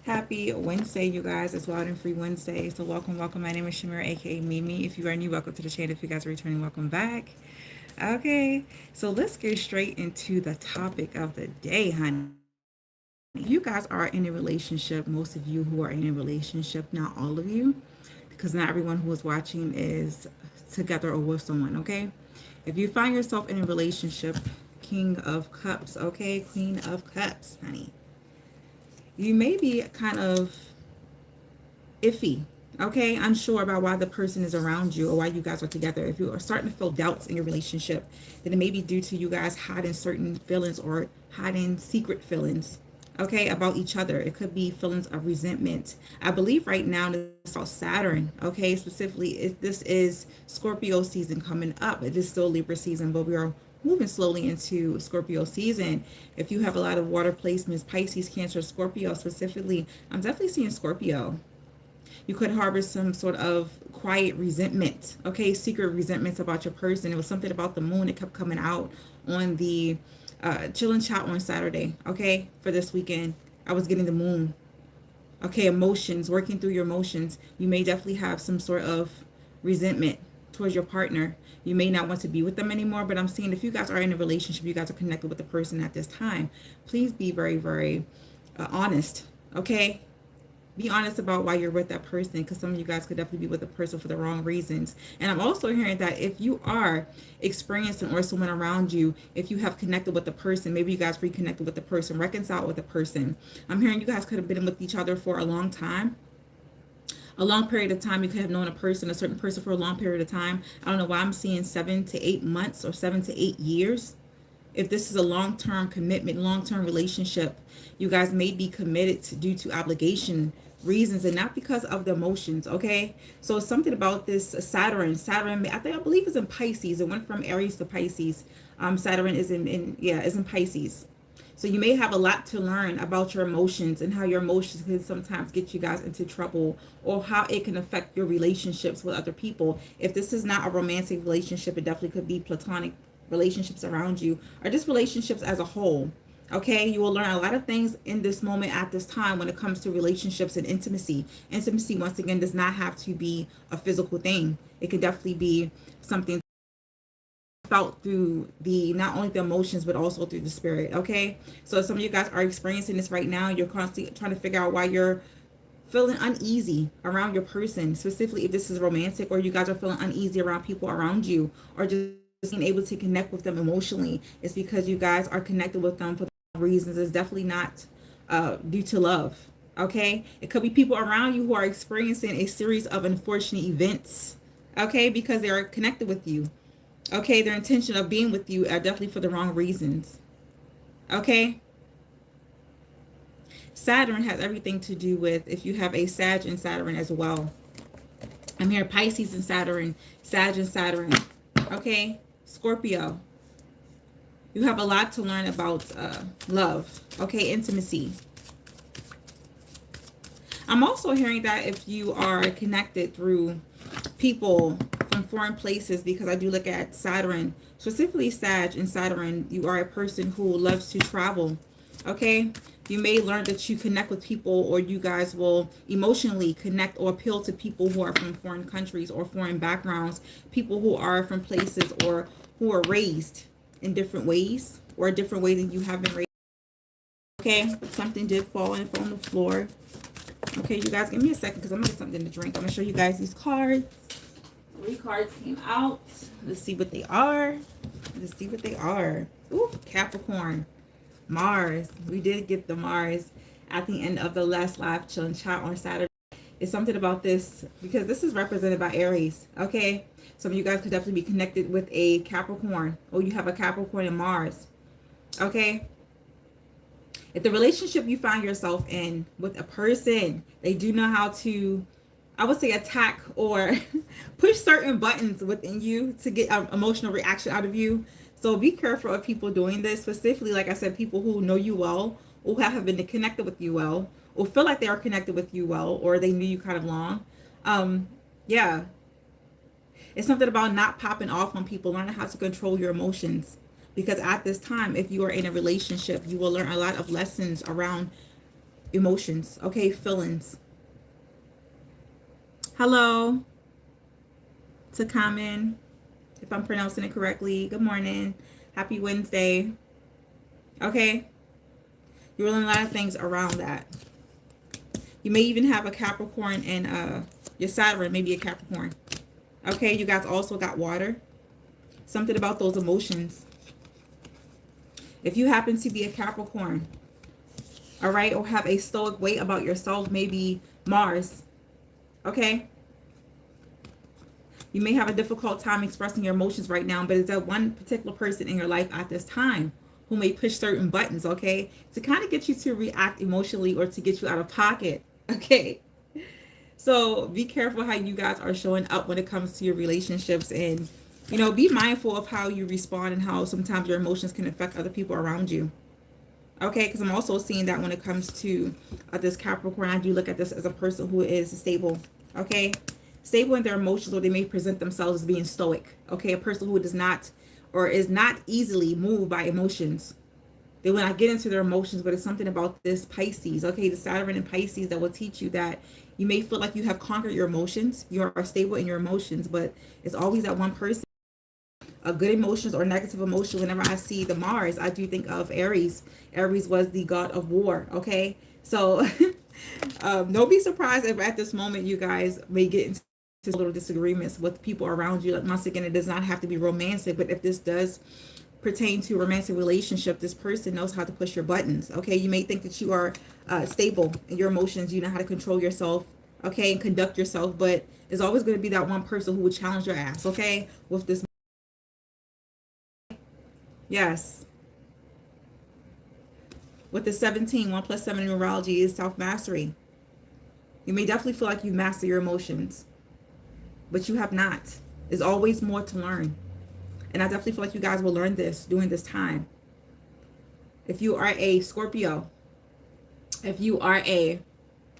Happy Wednesday, you guys. It's Wild and Free Wednesday. So welcome. My name is H.E.R, aka Mimi. If you are new, welcome to the channel. If you guys are returning, welcome back. Okay, so let's get straight into the topic of the day, honey. If you guys are in a relationship, most of you who are in a relationship, not all of you, because not everyone who is watching is together or with someone, okay? If you find yourself in a relationship, King of Cups, okay? Queen of Cups, honey. You may be kind of iffy, okay, unsure about why the person is around you or why you guys are together. If you are starting to feel doubts in your relationship, then it may be due to you guys hiding certain feelings or hiding secret feelings, okay, about each other. It could be feelings of resentment. I believe right now it's about Saturn, okay, specifically if this is Scorpio season coming up. It is still Libra season, but we are moving slowly into Scorpio season. If you have a lot of water placements, Pisces, Cancer, Scorpio specifically, I'm definitely seeing Scorpio. You could harbor some sort of quiet resentment, okay, secret resentments about your person. It was something about the moon. It kept coming out on the chill and chat on Saturday, okay, for this weekend. I was getting the moon, okay, emotions, working through your emotions. You may definitely have some sort of resentment towards your partner. You may not want to be with them anymore, but I'm seeing if you guys are in a relationship, you guys are connected with the person at this time, please be very, very honest, okay? Be honest about why you're with that person, because some of you guys could definitely be with a person for the wrong reasons. And I'm also hearing that if you are experiencing or someone around you, if you have connected with the person, maybe you guys reconnected with the person, reconciled with the person. I'm hearing you guys could have been with each other for a long time. A long period of time. You could have known a certain person for a long period of time. I don't know why I'm seeing 7 to 8 months or 7 to 8 years. If this is a long-term commitment, long-term relationship, you guys may be committed due to obligation reasons and not because of the emotions, okay? So it's something about this Saturn, I believe is in Pisces. It went from Aries to Pisces. Saturn is is in Pisces. So you may have a lot to learn about your emotions and how your emotions can sometimes get you guys into trouble, or how it can affect your relationships with other people. If this is not a romantic relationship, it definitely could be platonic relationships around you, or just relationships as a whole. Okay, you will learn a lot of things in this moment at this time when it comes to relationships and intimacy. Intimacy, once again, does not have to be a physical thing. It can definitely be something felt through the not only the emotions but also through the spirit. Okay, so some of you guys are experiencing this right now. You're constantly trying to figure out why you're feeling uneasy around your person, specifically if this is romantic, or you guys are feeling uneasy around people around you, or just being able to connect with them emotionally. It's because you guys are connected with them for the reasons. It's definitely not due to love. Okay, it could be people around you who are experiencing a series of unfortunate events, okay, because they are connected with you. Okay, their intention of being with you are definitely for the wrong reasons. Okay, Saturn has everything to do with if you have a Sag and Saturn as well. I'm here Pisces and Saturn, Sag and Saturn. Okay, Scorpio. You have a lot to learn about love. Okay, intimacy. I'm also hearing that if you are connected through people from foreign places, because I do look at Saturn, specifically Sag and Saturn, you are a person who loves to travel. Okay, you may learn that you connect with people, or you guys will emotionally connect or appeal to people who are from foreign countries or foreign backgrounds, people who are from places or who are raised in different ways, or a different way than you have been raised. Okay, something did fall on the floor. Okay, you guys, give me a second because I'm gonna get something to drink. I'm gonna show you guys these cards. 3 cards came out. Let's see what they are. Let's see what they are. Ooh, Capricorn, Mars. We did get the Mars at the end of the last live chill and chat on Saturday. It's something about this because this is represented by Aries. Okay, some of you guys could definitely be connected with a Capricorn, or you have a Capricorn and Mars. Okay, if the relationship you find yourself in with a person, they do know how to, I would say, attack or push certain buttons within you to get an emotional reaction out of you. So be careful of people doing this, specifically, like I said, people who know you well, or who have been connected with you well, or feel like they are connected with you well, or they knew you kind of long. Yeah, it's something about not popping off on people, learning how to control your emotions. Because at this time, if you are in a relationship, you will learn a lot of lessons around emotions, okay, feelings. Hello to Common, if I'm pronouncing it correctly. Good morning. Happy Wednesday. Okay. You're learning a lot of things around that. You may even have a Capricorn and your Saturn may be a Capricorn. Okay, you guys also got water. Something about those emotions. If you happen to be a Capricorn, all right, or have a stoic way about yourself, maybe Mars, okay? You may have a difficult time expressing your emotions right now, but it's that one particular person in your life at this time who may push certain buttons, okay, to kind of get you to react emotionally or to get you out of pocket, okay? So be careful how you guys are showing up when it comes to your relationships, and, you know, be mindful of how you respond and how sometimes your emotions can affect other people around you. Okay, because I'm also seeing that when it comes to this Capricorn, I do look at this as a person who is stable. Okay, stable in their emotions, or they may present themselves as being stoic. Okay, a person who does not or is not easily moved by emotions. They will not get into their emotions, but it's something about this Pisces. Okay, the Saturn in Pisces that will teach you that you may feel like you have conquered your emotions. You are stable in your emotions, but it's always that one person. Good emotions or negative emotion. Whenever I see the Mars, I do think of Aries. Aries was the god of war. Okay, so don't be surprised if at this moment you guys may get into little disagreements with people around you. Like, once again, it does not have to be romantic, but if this does pertain to a romantic relationship, this person knows how to push your buttons. Okay, you may think that you are stable in your emotions, you know how to control yourself, okay, and conduct yourself, but there's always going to be that one person who would challenge your ass, okay, with this. Yes. With the 17, 1 plus 7 numerology is self-mastery. You may definitely feel like you master your emotions, but you have not. There's always more to learn. And I definitely feel like you guys will learn this during this time. If you are a Scorpio, if you are a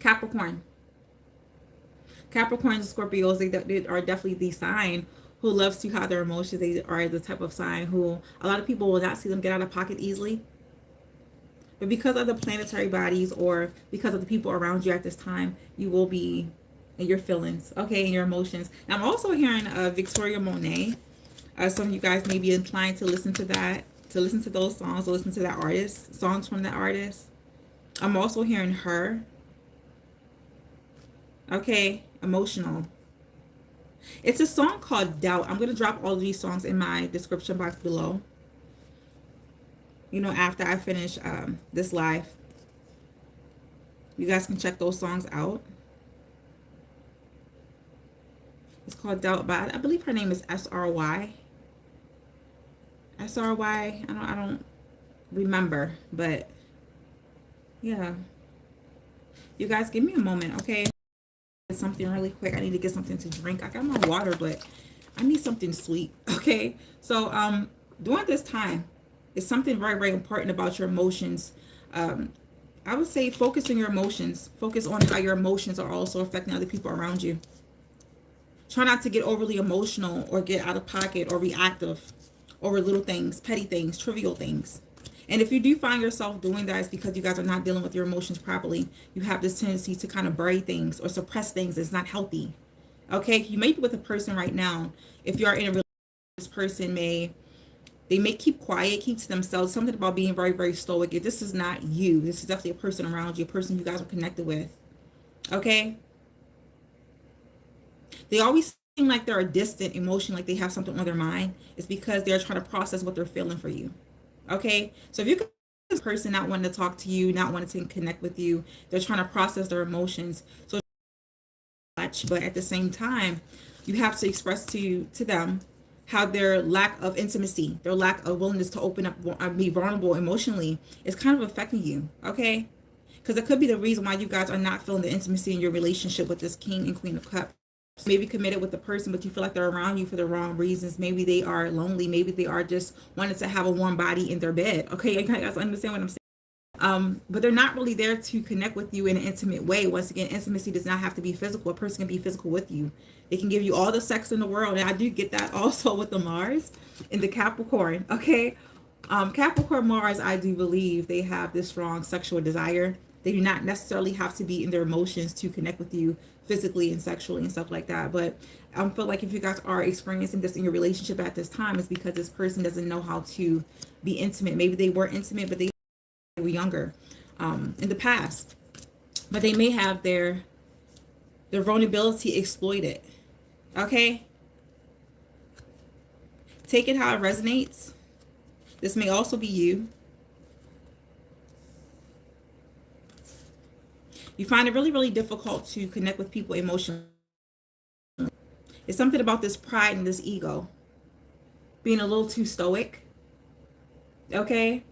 Capricorn, Capricorns and Scorpios, they are definitely the sign who loves to hide their emotions. They are the type of sign who a lot of people will not see them get out of pocket easily. But because of the planetary bodies, or because of the people around you at this time, you will be in your feelings, okay, in your emotions. Now, I'm also hearing Victoria Monet. Some of you guys may be inclined to listen to that, to listen to those songs, to listen to that artist, songs from that artist. I'm also hearing H.E.R. Okay, emotional. It's a song called Doubt. I'm going to drop all of these songs in my description box below. You know, after I finish this live, you guys can check those songs out. It's called Doubt by, I believe her name is S.R.Y. S.R.Y. I don't remember, but yeah. You guys give me a moment, okay? Something really quick. I need to get something to drink. I got my water, but I need something sweet, okay? So during this time, it's something very, very important about your emotions. I would say focus on your emotions. Focus on how your emotions are also affecting other people around you. Try not to get overly emotional or get out of pocket or reactive over little things, petty things, trivial things. And if you do find yourself doing that, it's because you guys are not dealing with your emotions properly. You have this tendency to kind of bury things or suppress things. It's not healthy. Okay, you may be with a person right now. If you are in a relationship, this person may keep quiet, keep to themselves. Something about being very, very stoic. If this is not you, this is definitely a person around you, a person you guys are connected with. Okay, they always seem like they're a distant emotion, like they have something on their mind. It's because they're trying to process what they're feeling for you. Okay, so if you're this person not wanting to talk to you, not wanting to connect with you, they're trying to process their emotions. So much, but at the same time, you have to express to them how their lack of intimacy, their lack of willingness to open up, be vulnerable emotionally, is kind of affecting you. Okay, because it could be the reason why you guys are not feeling the intimacy in your relationship with this King and Queen of Cups. Maybe committed with the person, but you feel like they're around you for the wrong reasons. Maybe they are lonely. Maybe they are just wanting to have a warm body in their bed. Okay, you guys understand what I'm saying? But they're not really there to connect with you in an intimate way. Once again, intimacy does not have to be physical. A person can be physical with you. They can give you all the sex in the world. And I do get that also with the Mars and the Capricorn. Okay, Capricorn Mars, I do believe they have this strong sexual desire. They do not necessarily have to be in their emotions to connect with you physically and sexually and stuff like that. But I feel like if you guys are experiencing this in your relationship at this time, it's because this person doesn't know how to be intimate. Maybe they were intimate, but they were younger in the past. But they may have their vulnerability exploited. Okay? Take it how it resonates. This may also be you. You find it really, really difficult to connect with people emotionally. It's something about this pride and this ego. Being a little too stoic. Okay?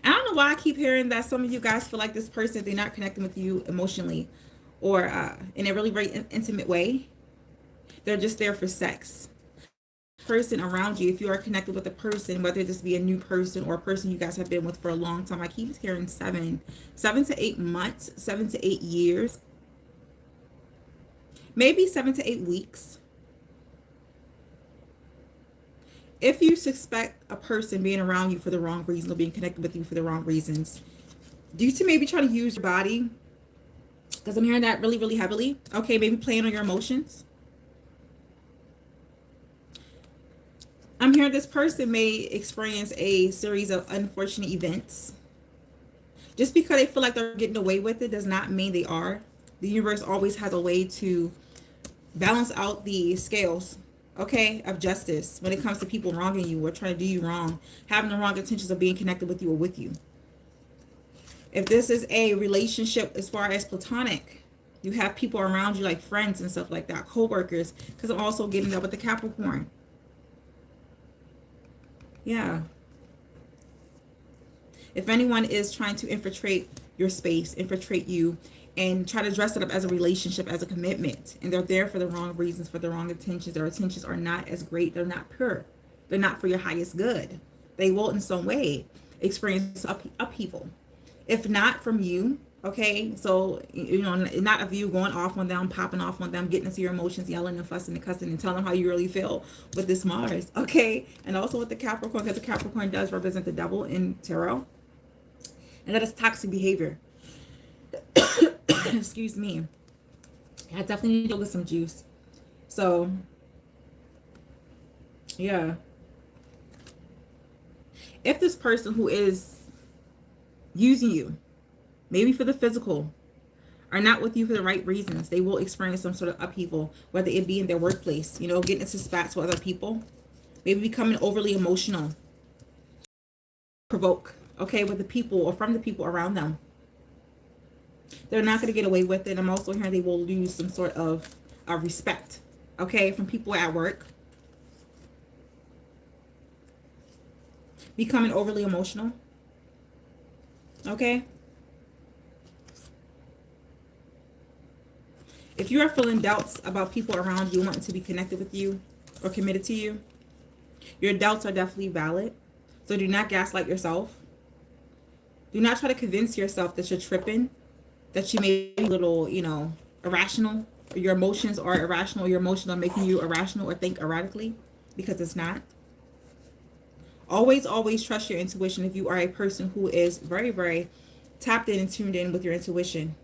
I don't know why I keep hearing that some of you guys feel like this person, they're not connecting with you emotionally or in a really very intimate way. They're just there for sex. Person around you, if you are connected with a person, whether this be a new person or a person you guys have been with for a long time, I keep hearing 7 to 8 months, 7 to 8 years, maybe 7 to 8 weeks. If you suspect a person being around you for the wrong reasons or being connected with you for the wrong reasons, due to maybe trying to use your body, because I'm hearing that really, really heavily. Okay, maybe playing on your emotions. I'm hearing this person may experience a series of unfortunate events. Just because they feel like they're getting away with it does not mean they are. The universe always has a way to balance out the scales, okay, of justice when it comes to people wronging you or trying to do you wrong, having the wrong intentions of being connected with you or with you. If this is a relationship as far as platonic, you have people around you like friends and stuff like that, co-workers, because I'm also getting that with the Capricorn. Yeah. If anyone is trying to infiltrate your space, infiltrate you, and try to dress it up as a relationship, as a commitment, and they're there for the wrong reasons, for the wrong intentions, their intentions are not as great, they're not pure, they're not for your highest good, they will in some way experience upheaval. If not from you, okay, so not of you going off on them, popping off on them, getting into your emotions, yelling and fussing and cussing and telling them how you really feel with this Mars, okay, and also with the Capricorn, because the Capricorn does represent the devil in tarot, and that is toxic behavior. Excuse me. I definitely need to go get some juice. So yeah, if this person who is using you, maybe for the physical, are not with you for the right reasons, they will experience some sort of upheaval, whether it be in their workplace, getting into spats with other people, maybe becoming overly emotional, provoke, okay, with the people or from the people around them. They're not going to get away with it. I'm also hearing they will lose some sort of respect, okay, from people at work. Becoming overly emotional, okay. If you are feeling doubts about people around you wanting to be connected with you or committed to you, your doubts are definitely valid. So do not gaslight yourself. Do not try to convince yourself that you're tripping, that you may be a little, irrational, or your emotions are irrational, or your emotions are making you irrational or think erratically, because it's not. Always, always trust your intuition if you are a person who is very, very tapped in and tuned in with your intuition.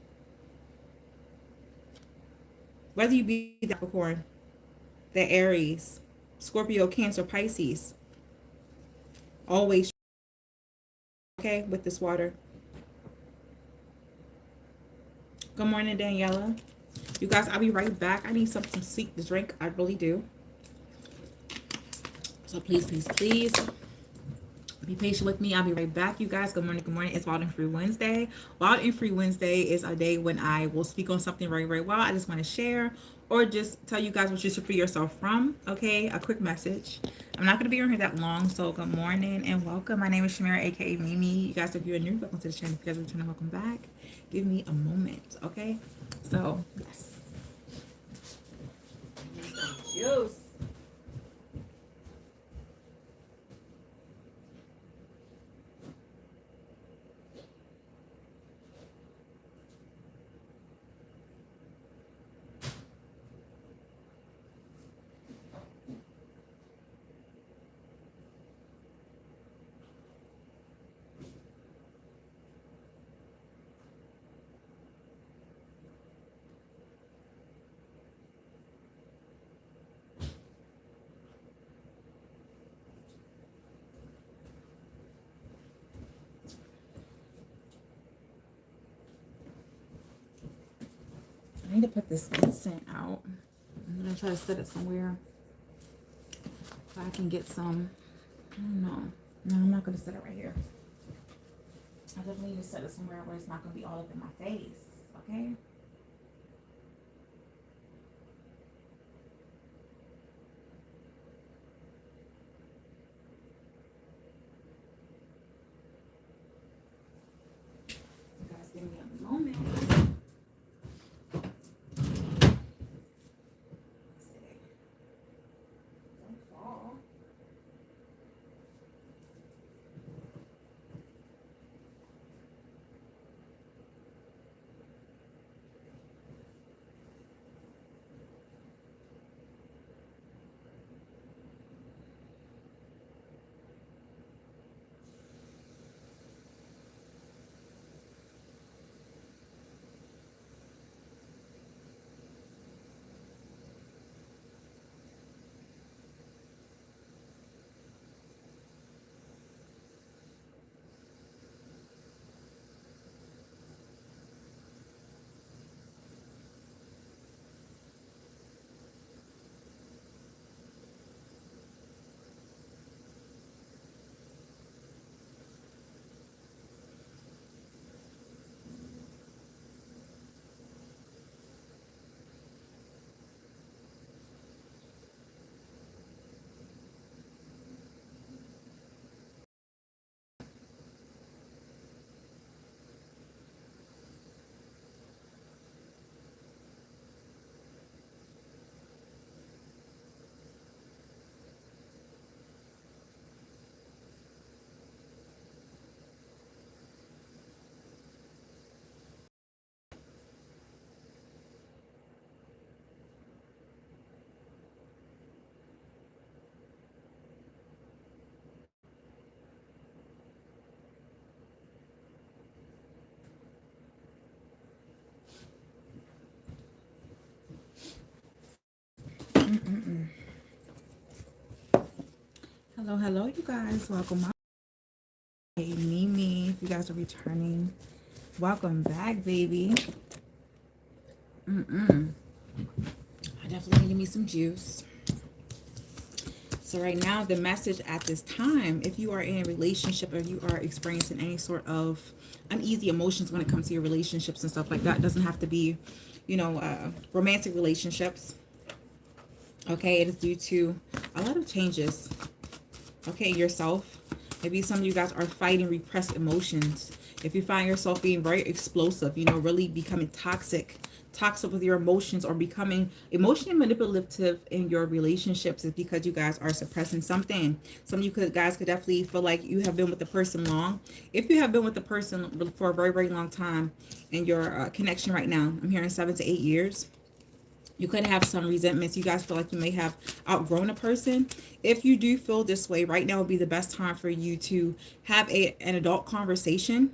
Whether you be the Capricorn, the Aries, Scorpio, Cancer, Pisces, always, okay, with this water. Good morning, Daniela. You guys, I'll be right back. I need something sweet to drink. I really do. So please, please, please be patient with me. I'll be right back, you guys. Good morning, good morning. It's Wild and Free Wednesday. Wild and Free Wednesday is a day when I will speak on something very, very well. I just want to share or just tell you guys what you should free yourself from. Okay, a quick message. I'm not going to be on here that long, so good morning and welcome. My name is H.E.R, aka Mimi. You guys, if you're new, welcome to the channel. If you guys are returning, welcome back. Give me a moment, okay? So, yes. Juice. to put this incense out. I'm going to try to set it somewhere so I can get some. I don't know. No, I'm not going to set it right here. I definitely need to set it somewhere where it's not going to be all up in my face. Okay? You guys give me a moment. Hello, hello, you guys. Welcome back. Hey, Mimi, if you guys are returning, welcome back, baby. I definitely need me some juice. So right now, the message at this time, if you are in a relationship or you are experiencing any sort of uneasy emotions when it comes to your relationships and stuff like that, it doesn't have to be, romantic relationships. Okay, it is due to a lot of changes. Okay, yourself. Maybe some of you guys are fighting repressed emotions. If you find yourself being very explosive, really becoming toxic with your emotions, or becoming emotionally manipulative in your relationships, is because you guys are suppressing something. Some of you guys could definitely feel like you have been with the person long. If you have been with the person for a very, very long time in your connection right now, I'm hearing 7 to 8 years. You could have some resentments. You guys feel like you may have outgrown a person. If you do feel this way, right now would be the best time for you to have an adult conversation.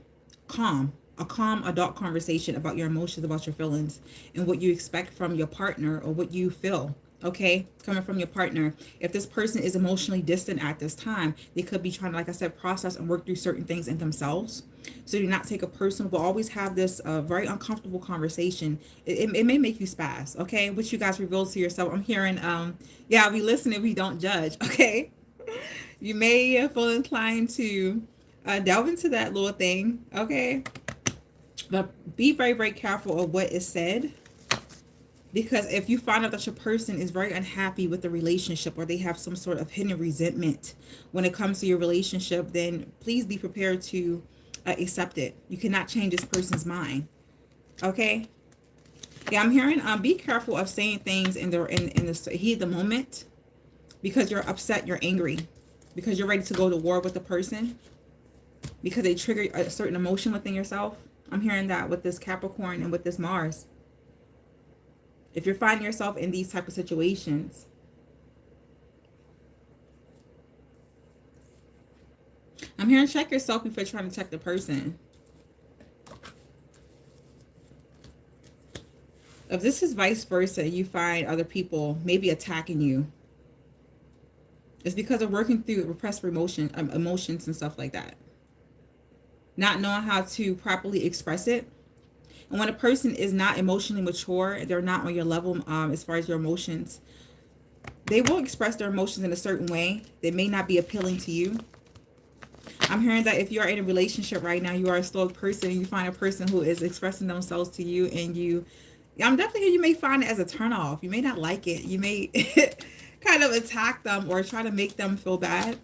A calm adult conversation about your emotions, about your feelings, and what you expect from your partner, or what you feel, okay, coming from your partner. If this person is emotionally distant at this time, they could be trying to, like I said, process and work through certain things in themselves. So do not take it personal, but always have this very uncomfortable conversation. It may make you spaz, okay? Which you guys reveal to yourself. I'm hearing, yeah, we listen and we don't judge, okay? You may feel inclined to delve into that little thing, okay? But be very, very careful of what is said. Because if you find out that your person is very unhappy with the relationship, or they have some sort of hidden resentment when it comes to your relationship, then please be prepared to accept it. You cannot change this person's mind. Okay? Yeah, I'm hearing be careful of saying things in the heat of the moment, because you're upset, you're angry, because you're ready to go to war with the person, because they trigger a certain emotion within yourself. I'm hearing that with this Capricorn and with this Mars. If you're finding yourself in these type of situations, I'm hearing check yourself before trying to check the person. If this is vice versa, you find other people maybe attacking you, it's because of working through repressed emotions and stuff like that. Not knowing how to properly express it. And when a person is not emotionally mature, they're not on your level as far as your emotions, they will express their emotions in a certain way that may not be appealing to you. I'm hearing that if you are in a relationship right now, you are a slow person, and you find a person who is expressing themselves to you, and I'm definitely here, you may find it as a turnoff. You may not like it. You may kind of attack them or try to make them feel bad.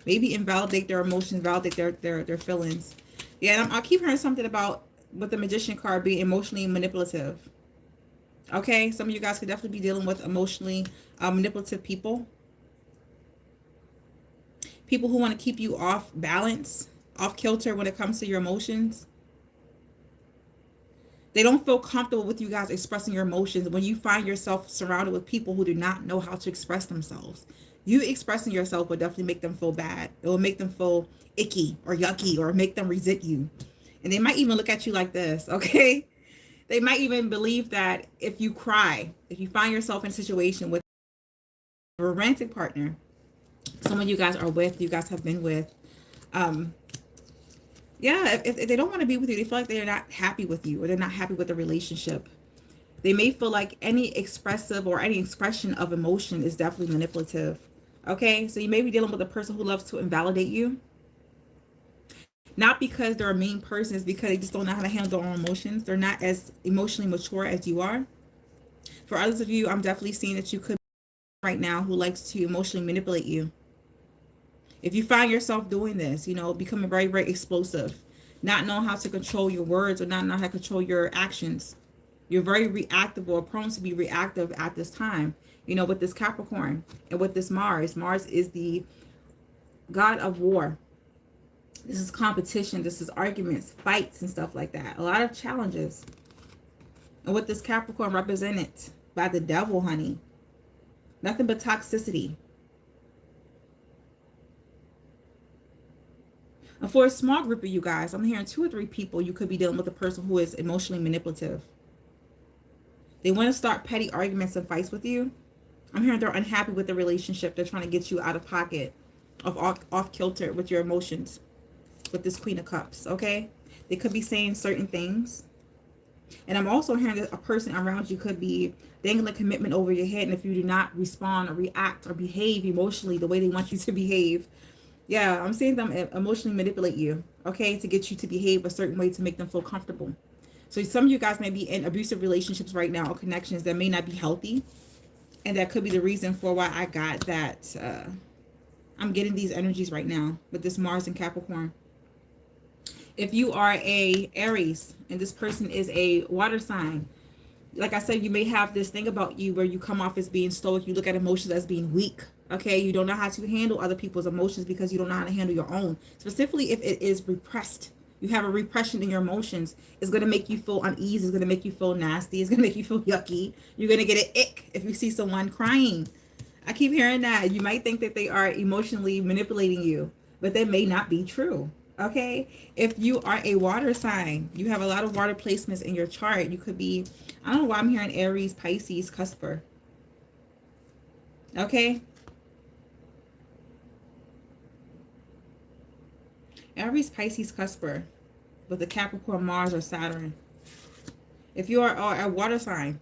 Maybe invalidate their emotions, validate their feelings. Yeah, and I'll keep hearing something about with the Magician card being emotionally manipulative. Okay, some of you guys could definitely be dealing with emotionally manipulative people. People who want to keep you off balance, off kilter when it comes to your emotions. They don't feel comfortable with you guys expressing your emotions when you find yourself surrounded with people who do not know how to express themselves. You expressing yourself will definitely make them feel bad. It will make them feel icky or yucky or make them resent you. And they might even look at you like this, okay? They might even believe that if you cry, if you find yourself in a situation with a romantic partner, someone you guys are with, you guys have been with, yeah, if they don't want to be with you, they feel like they're not happy with you or they're not happy with the relationship. They may feel like any expressive or any expression of emotion is definitely manipulative. Okay, so you may be dealing with a person who loves to invalidate you. Not because they're a mean person, it's because they just don't know how to handle their own emotions. They're not as emotionally mature as you are. For others of you, I'm definitely seeing that you could be right now who likes to emotionally manipulate you. If you find yourself doing this, becoming very, very explosive, not knowing how to control your words or not knowing how to control your actions, you're very reactive or prone to be reactive at this time, with this Capricorn and with this Mars. Mars is the god of war. This is competition. This is arguments, fights, and stuff like that. A lot of challenges. And with this Capricorn represented by the devil, honey, nothing but toxicity. And for a small group of you guys, I'm hearing 2 or 3 people, you could be dealing with a person who is emotionally manipulative. They want to start petty arguments and fights with you. I'm hearing they're unhappy with the relationship. They're trying to get you out of pocket, off kilter with your emotions, with this Queen of Cups, okay? They could be saying certain things. And I'm also hearing that a person around you could be dangling commitment over your head. And if you do not respond or react or behave emotionally the way they want you to behave, yeah, I'm seeing them emotionally manipulate you, okay, to get you to behave a certain way to make them feel comfortable. So some of you guys may be in abusive relationships right now or connections that may not be healthy. And that could be the reason for why I got that. I'm getting these energies right now with this Mars and Capricorn. If you are a Aries and this person is a water sign, like I said, you may have this thing about you where you come off as being stoic. You look at emotions as being weak. Okay, you don't know how to handle other people's emotions because you don't know how to handle your own. Specifically if it is repressed. You have a repression in your emotions. It's going to make you feel uneasy. It's going to make you feel nasty. It's going to make you feel yucky. You're going to get an ick if you see someone crying. I keep hearing that. You might think that they are emotionally manipulating you, but that may not be true. Okay, if you are a water sign, you have a lot of water placements in your chart. You could be, I don't know why I'm hearing Aries, Pisces, Cusper. Okay, Aries, Pisces, Cusper with the Capricorn, Mars, or Saturn. If you are a water sign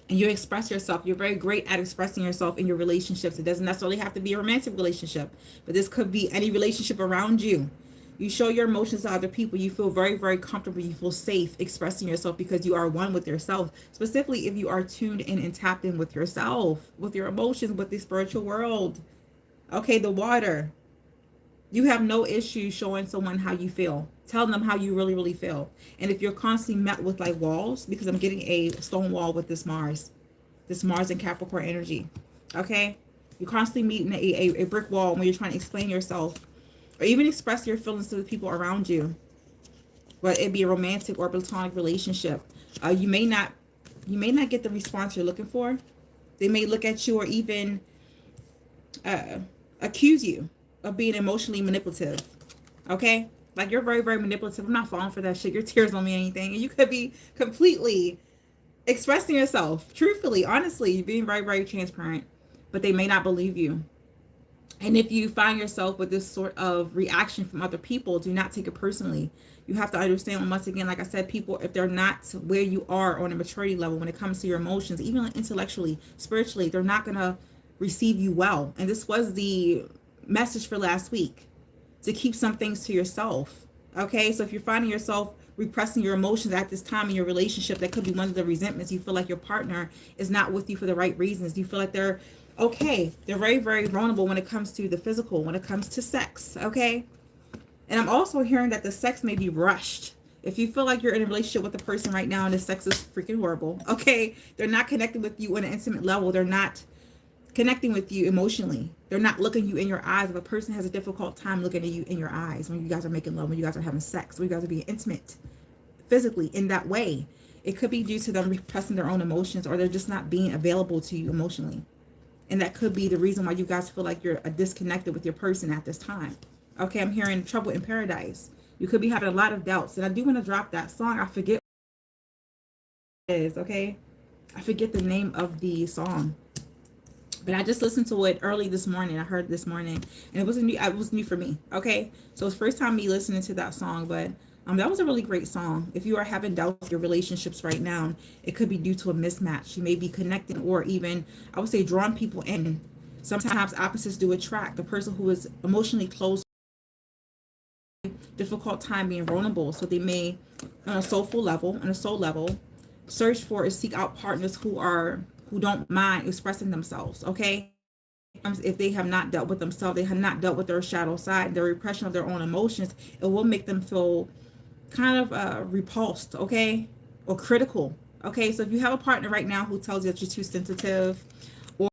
and you express yourself, you're very great at expressing yourself in your relationships. It doesn't necessarily have to be a romantic relationship, but this could be any relationship around you. You show your emotions to other people. You feel very, very comfortable. You feel safe expressing yourself because you are one with yourself. Specifically, if you are tuned in and tapped in with yourself, with your emotions, with the spiritual world. Okay, the water. You have no issue showing someone how you feel. Telling them how you really, really feel. And if you're constantly met with like walls, because I'm getting a stone wall with this Mars and Capricorn energy. Okay? You're constantly meeting a brick wall when you're trying to explain yourself or even express your feelings to the people around you. Whether it be a romantic or platonic relationship. You may not get the response you're looking for. They may look at you or even accuse you of being emotionally manipulative. Okay? Like, you're very, very manipulative. I'm not falling for that shit. Your tears don't mean anything. And you could be completely expressing yourself truthfully, honestly, being very, very transparent. But they may not believe you. And if you find yourself with this sort of reaction from other people, do not take it personally. You have to understand, once again, like I said, people, if they're not where you are on a maturity level when it comes to your emotions, even intellectually, spiritually, they're not going to receive you well. And this was the message for last week, to keep some things to yourself. Okay, so if you're finding yourself repressing your emotions at this time in your relationship, that could be one of the resentments. You feel like your partner is not with you for the right reasons. You feel like they're okay. They're very, very vulnerable when it comes to the physical, when it comes to sex. Okay. And I'm also hearing that the sex may be rushed. If you feel like you're in a relationship with a person right now and the sex is freaking horrible, okay, they're not connecting with you on an intimate level. They're not connecting with you emotionally. They're not looking you in your eyes. If a person has a difficult time looking at you in your eyes when you guys are making love, when you guys are having sex, when you guys are being intimate physically in that way, it could be due to them repressing their own emotions, or they're just not being available to you emotionally. And that could be the reason why you guys feel like you're disconnected with your person at this time. Okay, I'm hearing trouble in paradise. You could be having a lot of doubts. And I do want to drop that song. I forget what it is, okay? I forget the name of the song. But I just listened to it early this morning. I heard it this morning, and it was new. It was new for me. Okay, so it's first time me listening to that song, but that was a really great song. If you are having doubts with your relationships right now, it could be due to a mismatch. You may be connecting, or even, I would say, drawing people in. Sometimes opposites do attract. The person who is emotionally close, difficult time being vulnerable, so they may, on a soul level, search for or seek out partners who don't mind expressing themselves. Okay, if they have not dealt with themselves, they have not dealt with their shadow side, their repression of their own emotions, it will make them feel kind of repulsed, okay, or critical. Okay, so if you have a partner right now who tells you that you're too sensitive, or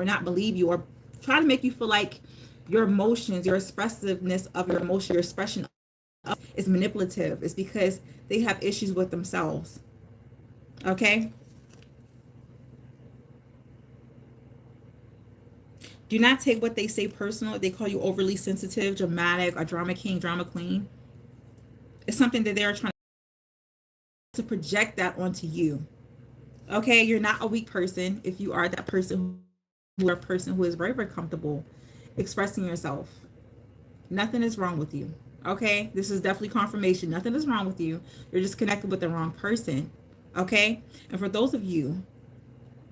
not believe you, or try to make you feel like your emotions, your expressiveness of your emotion, your expression is manipulative, it's because they have issues with themselves. Okay, do not take what they say personal. They call you overly sensitive, dramatic, a drama king, drama queen. It's something that they're trying to project that onto you. Okay, you're not a weak person if you are that person who are a person who is very, very comfortable expressing yourself. Nothing is wrong with you. Okay, this is definitely confirmation. Nothing is wrong with you. You're just connected with the wrong person. Okay, and for those of you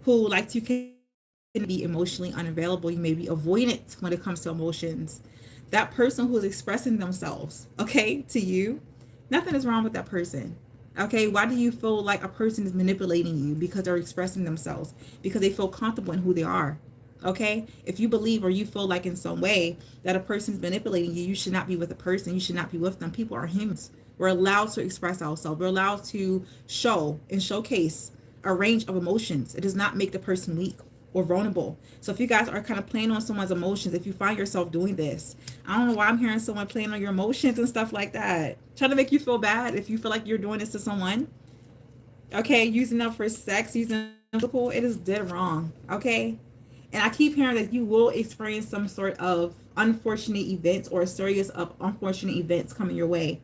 who like to be emotionally unavailable, you may be avoidant when it comes to emotions. That person who is expressing themselves, okay, to you, nothing is wrong with that person. Okay, why do you feel like a person is manipulating you? Because they're expressing themselves, because they feel comfortable in who they are. Okay, if you believe or you feel like in some way that a person is manipulating you, you should not be with a person. You should not be with them. People are humans. We're allowed to express ourselves. We're allowed to show and showcase a range of emotions. It does not make the person weak or vulnerable. So if you guys are kind of playing on someone's emotions, if you find yourself doing this, I don't know why I'm hearing someone playing on your emotions and stuff like that, trying to make you feel bad if you feel like you're doing this to someone. Okay, using them for sex, using them physical, it is dead wrong. Okay, and I keep hearing that you will experience some sort of unfortunate events or a series of unfortunate events coming your way.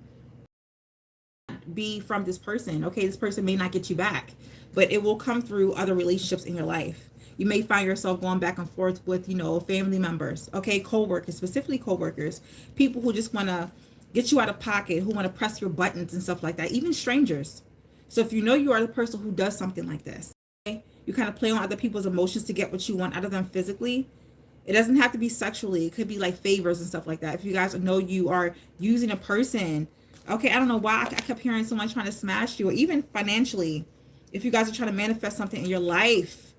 Be from this person. Okay, this person may not get you back, but it will come through other relationships in your life. You may find yourself going back and forth with, family members, okay, co-workers, specifically co-workers, people who just want to get you out of pocket, who want to press your buttons and stuff like that, even strangers. So if you know you are the person who does something like this, okay, you kind of play on other people's emotions to get what you want out of them physically. It doesn't have to be sexually. It could be like favors and stuff like that. If you guys know you are using a person, okay, I don't know why I kept hearing someone trying to smash you, or even financially. If you guys are trying to manifest something in your life,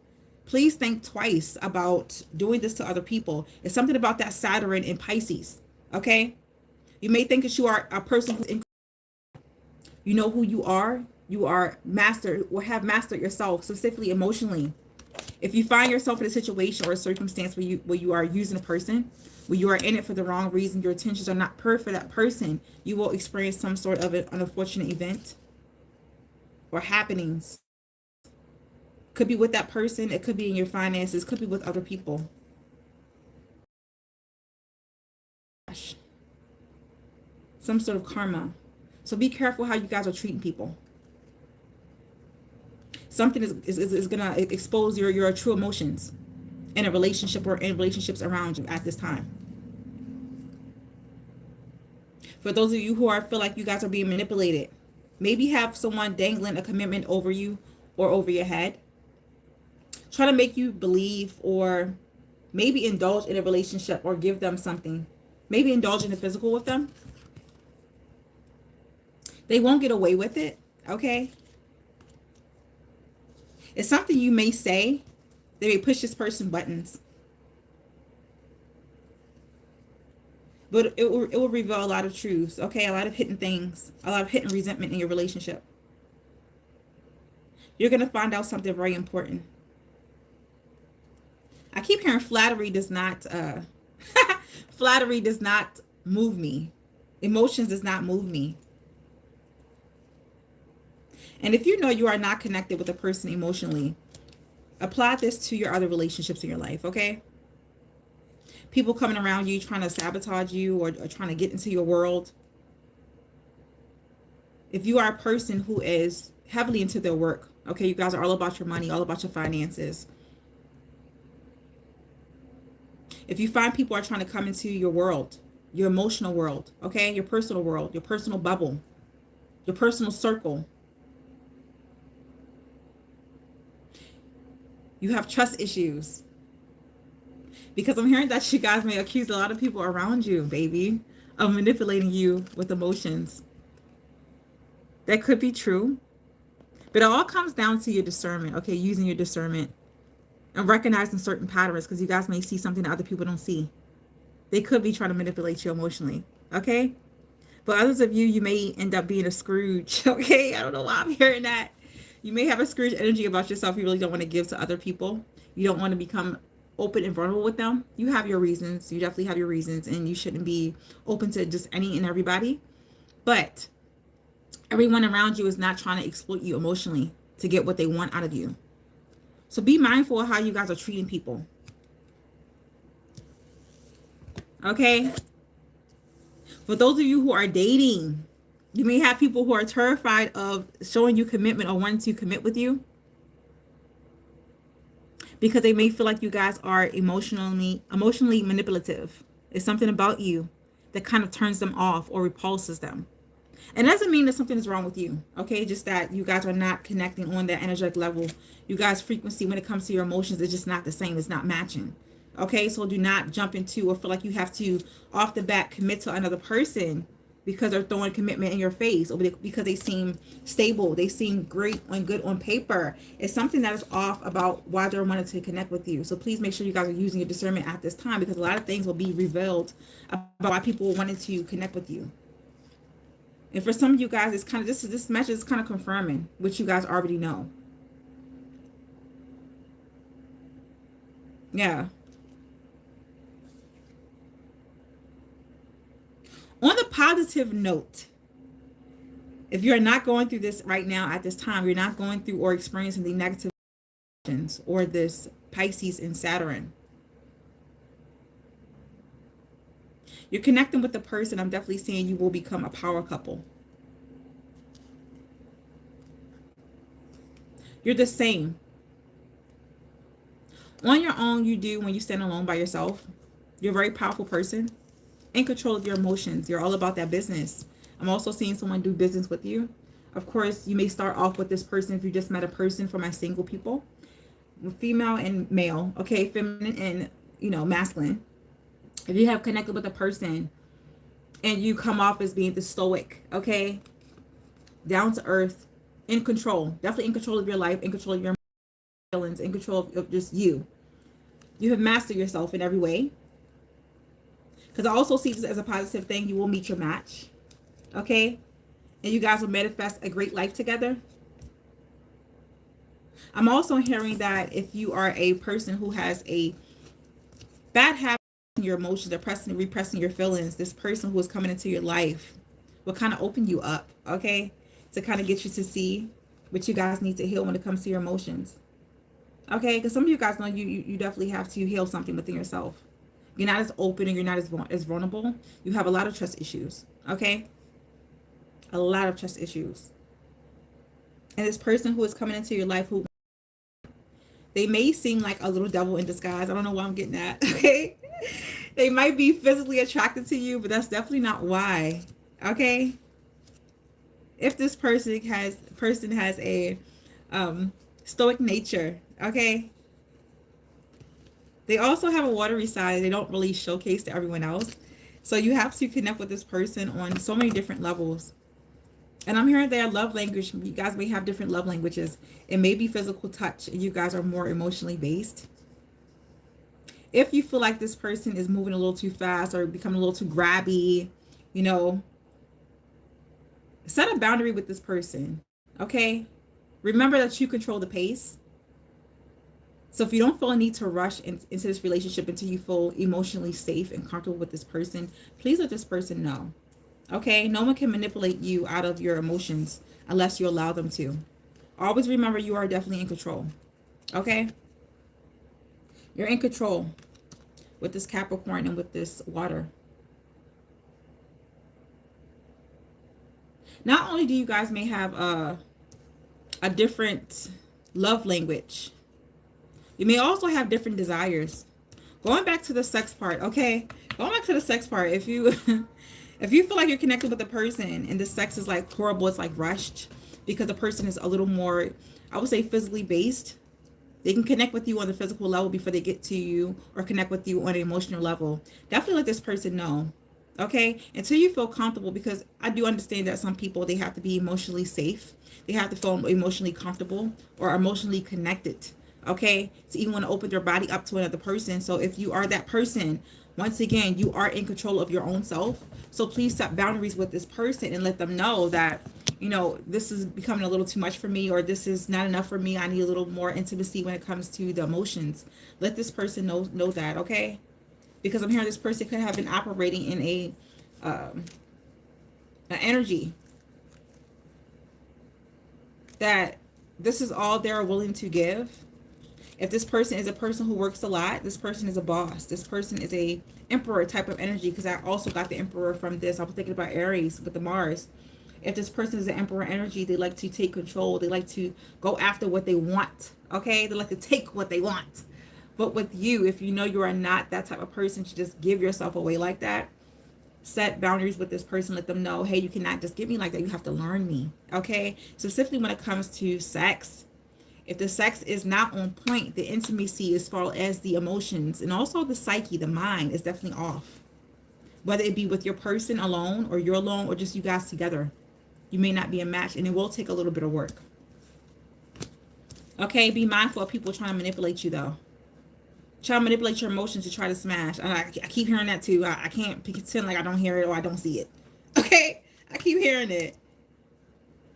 please think twice about doing this to other people. It's something about that Saturn in Pisces, okay? You may think that you are a person who's you know who you are. You are mastered or have mastered yourself, specifically emotionally. If you find yourself in a situation or a circumstance where you are using a person, where you are in it for the wrong reason, your intentions are not pure for that person, you will experience some sort of an unfortunate event or happenings. Could be with that person, it could be in your finances, could be with other people. Some sort of karma. So be careful how you guys are treating people. Something is gonna expose your true emotions. in a relationship or in relationships around you at this time. For those of you who are feel like you guys are being manipulated, maybe have someone dangling a commitment over you or over your head, trying to make you believe, or maybe indulge in a relationship or give them something, maybe indulge in the physical with them. They won't get away with it, okay? It's something you may say. They may push this person buttons. But it will reveal a lot of truths, okay? A lot of hidden things, a lot of hidden resentment in your relationship. You're going to find out something very important. I keep hearing flattery does not, flattery does not move me. Emotions does not move me. And if you know you are not connected with a person emotionally, apply this to your other relationships in your life, okay? People coming around you trying to sabotage you or trying to get into your world. If you are a person who is heavily into their work, okay, you guys are all about your money, all about your finances. If you find people are trying to come into your world, your emotional world, okay, your personal world, your personal bubble, your personal circle, you have trust issues. Because I'm hearing that you guys may accuse a lot of people around you, baby, of manipulating you with emotions. That could be true. But it all comes down to your discernment, okay? Using your discernment and recognizing certain patterns, because you guys may see something that other people don't see. They could be trying to manipulate you emotionally, okay? But others of you, you may end up being a Scrooge, okay? I don't know why I'm hearing that. You may have a Scrooge energy about yourself you really don't want to give to other people. You don't want to become open and vulnerable with them. You have your reasons. You definitely have your reasons, and you shouldn't be open to just any and everybody. But everyone around you is not trying to exploit you emotionally to get what they want out of you. So be mindful of how you guys are treating people. Okay? For those of you who are dating, you may have people who are terrified of showing you commitment or wanting to commit with you, because they may feel like you guys are emotionally manipulative. It's something about you that kind of turns them off or repulses them. And it doesn't mean that something is wrong with you, okay? Just that you guys are not connecting on that energetic level. You guys' frequency when it comes to your emotions is just not the same. It's not matching, okay? So do not jump into or feel like you have to, off the bat, commit to another person because they're throwing commitment in your face, or because they seem stable, they seem great and good on paper. It's something that is off about why they're wanting to connect with you. So please make sure you guys are using your discernment at this time, because a lot of things will be revealed about why people wanted to connect with you. And for some of you guys, it's kind of, this message is kind of confirming what you guys already know. Yeah. On the positive note, if you're not going through this right now at this time, you're not going through or experiencing the negative emotions or this Pisces and Saturn, you're connecting with the person. I'm definitely seeing you will become a power couple. You're the same. On your own, you do when you stand alone by yourself. You're a very powerful person, in control of your emotions. You're all about that business. I'm also seeing someone do business with you. Of course, you may start off with this person if you just met a person. For my single people, female and male, okay, feminine and, you know, masculine. If you have connected with a person and you come off as being the stoic, okay, down to earth, in control, definitely in control of your life, in control of your feelings, in control of just you. You have mastered yourself in every way. Because I also see this as a positive thing. You will meet your match, okay? And you guys will manifest a great life together. I'm also hearing that if you are a person who has a bad habit in your emotions, repressing your feelings, this person who is coming into your life will kind of open you up, okay? To kind of get you to see what you guys need to heal when it comes to your emotions. Okay, because some of you guys know you definitely have to heal something within yourself. You're not as open and you're not as vulnerable. You have a lot of trust issues, okay? A lot of trust issues. And this person who is coming into your life, who They may seem like a little devil in disguise. I don't know why I'm getting that. Okay. They might be physically attracted to you, but that's definitely not why. Okay. If this person has a stoic nature, okay, they also have a watery side. They don't really showcase to everyone else. So you have to connect with this person on so many different levels. And I'm hearing their love language. You guys may have different love languages. It may be physical touch, and you guys are more emotionally based. If you feel like this person is moving a little too fast or becoming a little too grabby, you know, set a boundary with this person, okay? Remember that you control the pace. So if you don't feel a need to rush into this relationship until you feel emotionally safe and comfortable with this person, please let this person know. Okay? No one can manipulate you out of your emotions unless you allow them to. Always remember you are definitely in control. Okay? You're in control with this Capricorn and with this water. Not only do you guys may have a different love language, you may also have different desires. Going back to the sex part, okay? Going back to the sex part, if you if you feel like you're connected with a person and the sex is like horrible, it's like rushed because the person is a little more, I would say, physically based. They can connect with you on the physical level before they get to you or connect with you on an emotional level. Definitely let this person know, okay? Until you feel comfortable, because I do understand that some people, they have to be emotionally safe. They have to feel emotionally comfortable or emotionally connected, okay, to even want to open their body up to another person. So if you are that person, once again, you are in control of your own self. So please set boundaries with this person and let them know that, you know, this is becoming a little too much for me, or this is not enough for me. I need a little more intimacy when it comes to the emotions. Let this person know that, okay? Because I'm hearing this person could have been operating in an energy that this is all they're willing to give. If this person is a person who works a lot, this person is a boss. This person is a emperor type of energy, because I also got the emperor from this. I was thinking about Aries with the Mars. If this person is an emperor energy, they like to take control. They like to go after what they want, okay? They like to take what they want. But with you, if you know you are not that type of person to just give yourself away like that, set boundaries with this person. Let them know, hey, you cannot just give me like that. You have to learn me, okay? Specifically when it comes to sex, if the sex is not on point, the intimacy as far as the emotions and also the psyche, the mind is definitely off. Whether it be with your person alone or you're alone or just you guys together, you may not be a match, and it will take a little bit of work. Okay, be mindful of people trying to manipulate you though. Try to manipulate your emotions to try to smash. I keep hearing that too. I can't pretend like I don't hear it or I don't see it. Okay, I keep hearing it.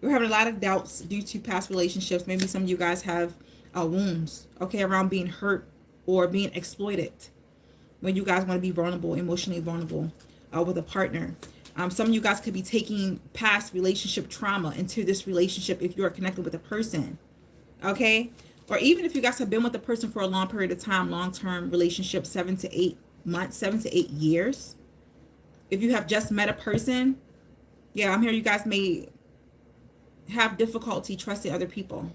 We're having a lot of doubts due to past relationships. Maybe some of you guys have wounds, okay, around being hurt or being exploited. When you guys want to be vulnerable, emotionally vulnerable with a partner. Some of you guys could be taking past relationship trauma into this relationship if you are connected with a person, okay? Or even if you guys have been with a person for a long period of time, long-term relationship, 7 to 8 months, 7 to 8 years. If you have just met a person, yeah, I'm here, you guys may have difficulty trusting other people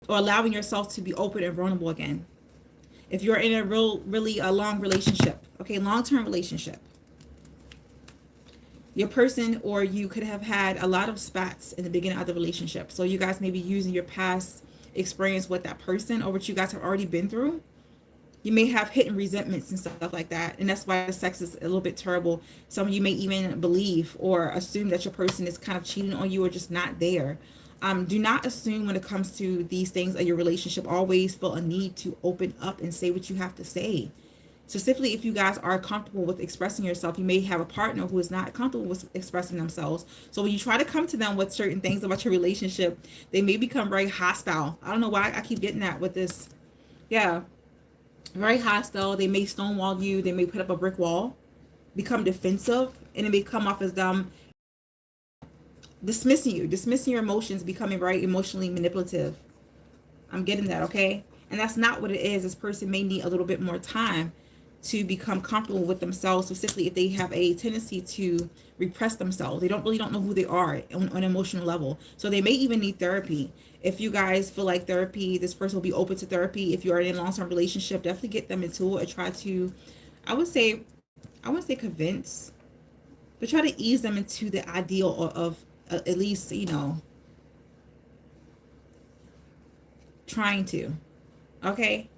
or allowing yourself to be open and vulnerable again. If you're in a really a long relationship, okay, long-term relationship, your person or you could have had a lot of spats in the beginning of the relationship. So you guys may be using your past experience with that person or what you guys have already been through. You may have hidden resentments and stuff like that. And that's why the sex is a little bit terrible. Some of you may even believe or assume that your person is kind of cheating on you or just not there. Do not assume when it comes to these things of your relationship. Always feel a need to open up and say what you have to say. Specifically, if you guys are comfortable with expressing yourself, you may have a partner who is not comfortable with expressing themselves. So when you try to come to them with certain things about your relationship, they may become very hostile. I don't know why I keep getting that with this. Yeah, very hostile. They may stonewall you. They may put up a brick wall, become defensive, and it may come off as them dismissing you, dismissing your emotions, becoming very emotionally manipulative. I'm getting that, okay? And that's not what it is. This person may need a little bit more time to become comfortable with themselves, specifically if they have a tendency to repress themselves. They don't know who they are on an emotional level. So they may even need therapy. If you guys feel like therapy, this person will be open to therapy. If you are in a long-term relationship, definitely get them into it and try to, I would say, I wouldn't say convince, but try to ease them into the ideal of at least, you know, trying to. Okay?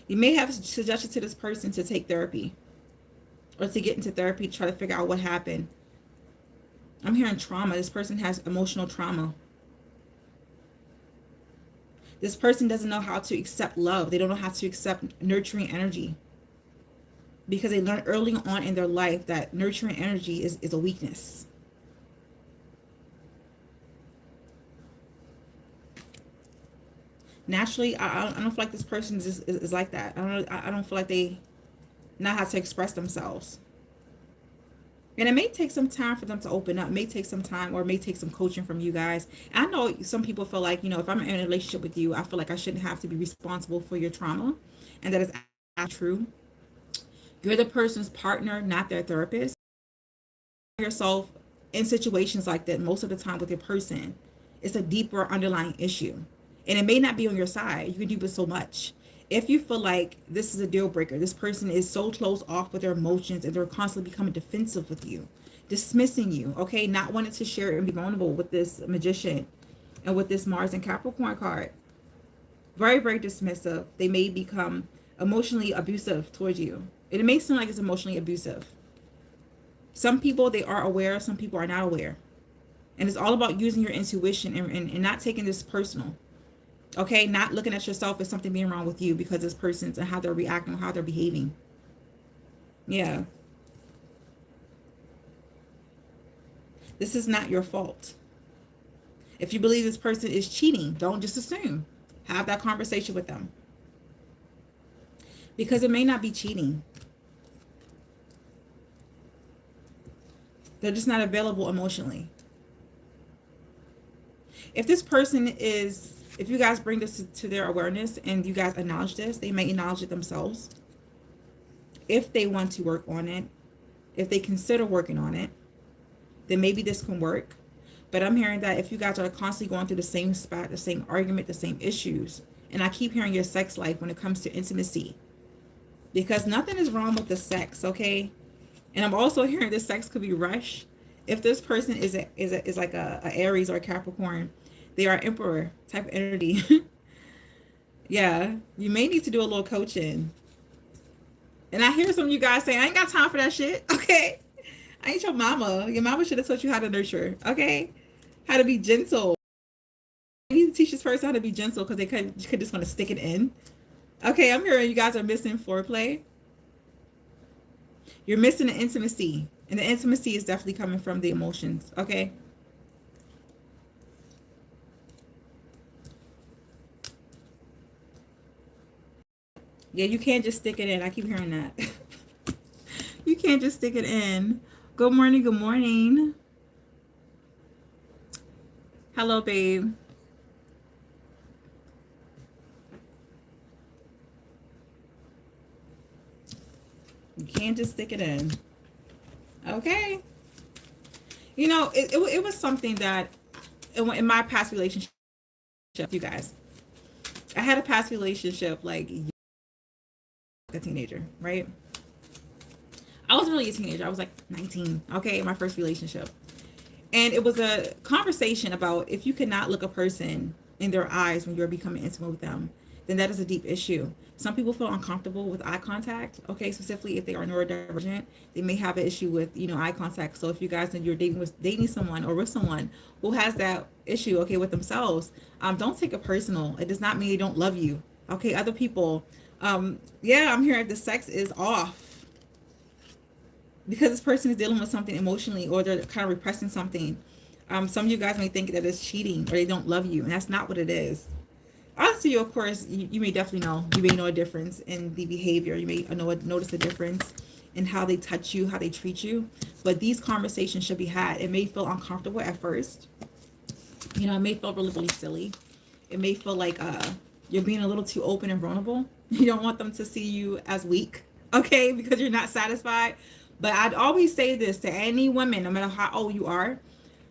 You may have suggested to this person to take therapy or to get into therapy to try to figure out what happened. I'm hearing trauma. This person has emotional trauma. This person doesn't know how to accept love. They don't know how to accept nurturing energy because they learned early on in their life that nurturing energy is a weakness. Naturally, I don't feel like this person is like that. I don't feel like they know how to express themselves. And it may take some time for them to open up. It may take some time, or it may take some coaching from you guys. I know some people feel like, you know, if I'm in a relationship with you, I feel like I shouldn't have to be responsible for your trauma. And that is actually true. You're the person's partner, not their therapist. Yourself in situations like that most of the time with your person, it's a deeper underlying issue. And it may not be on your side. You can do with so much. If you feel like this is a deal breaker, this person is so closed off with their emotions and they're constantly becoming defensive with you, dismissing you, okay, not wanting to share and be vulnerable with this magician and with this Mars and Capricorn card. Very, very dismissive. They may become emotionally abusive towards you. It may seem like it's emotionally abusive. Some people, they are aware. Some people are not aware. And it's all about using your intuition and not taking this personal. Okay, not looking at yourself as something being wrong with you because this person's and how they're reacting, how they're behaving. Yeah. This is not your fault. If you believe this person is cheating, don't just assume. Have that conversation with them. Because it may not be cheating. They're just not available emotionally. If this person is, if you guys bring this to their awareness and you guys acknowledge this, they may acknowledge it themselves. If they want to work on it, if they consider working on it, then maybe this can work. But I'm hearing that if you guys are constantly going through the same spot, the same argument, the same issues, and I keep hearing your sex life when it comes to intimacy, because nothing is wrong with the sex, okay? And I'm also hearing this sex could be rushed. If this person is like a Aries or a Capricorn, they are Emperor type of energy. Yeah, you may need to do a little coaching. And I hear some of you guys saying, I ain't got time for that shit, okay? I ain't your mama. Your mama should have taught you how to nurture, okay? How to be gentle. You need to teach this person how to be gentle because they could just want to stick it in. Okay, I'm hearing you guys are missing foreplay. You're missing the intimacy. And the intimacy is definitely coming from the emotions, okay? Yeah, you can't just stick it in. I keep hearing that. You can't just stick it in. Good morning, good morning. Hello, babe. You can't just stick it in. Okay. You know, it was something that in my past relationship, you guys, I had a past relationship like a teenager, right? I wasn't really a teenager. I was like 19, okay, in my first relationship. And it was a conversation about if you cannot look a person in their eyes when you're becoming intimate with them, then that is a deep issue. Some people feel uncomfortable with eye contact, okay, specifically if they are neurodivergent, they may have an issue with, you know, eye contact. So if you guys know you're dating someone or with someone who has that issue, okay, with themselves, don't take it personal. It does not mean they don't love you, okay? Other people, yeah, I'm hearing the sex is off because this person is dealing with something emotionally or they're kind of repressing something. Some of you guys may think that it's cheating or they don't love you, and that's not what it is. Honestly, of course, you may definitely know. You may know a difference in the behavior. You may notice a difference in how they touch you, how they treat you. But these conversations should be had. It may feel uncomfortable at first. You know, it may feel really, really silly. It may feel like you're being a little too open and vulnerable. You don't want them to see you as weak, okay, because you're not satisfied. But I'd always say this to any woman, no matter how old you are: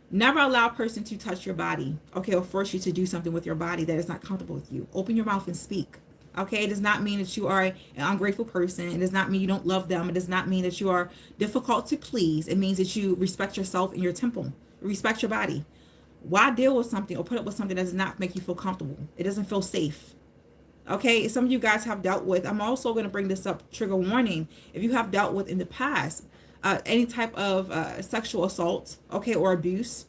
never allow a person to touch your body, okay, or force you to do something with your body that is not comfortable with you. Open your mouth and speak. Okay, it does not mean that you are an ungrateful person. It does not mean you don't love them. It does not mean that you are difficult to please. It means that you respect yourself and your temple. Respect your body. Why deal with something or put up with something that does not make you feel comfortable? It doesn't feel safe. Okay, some of you guys have dealt with, I'm also going to bring this up, trigger warning, if you have dealt with in the past any type of sexual assault, okay, or abuse,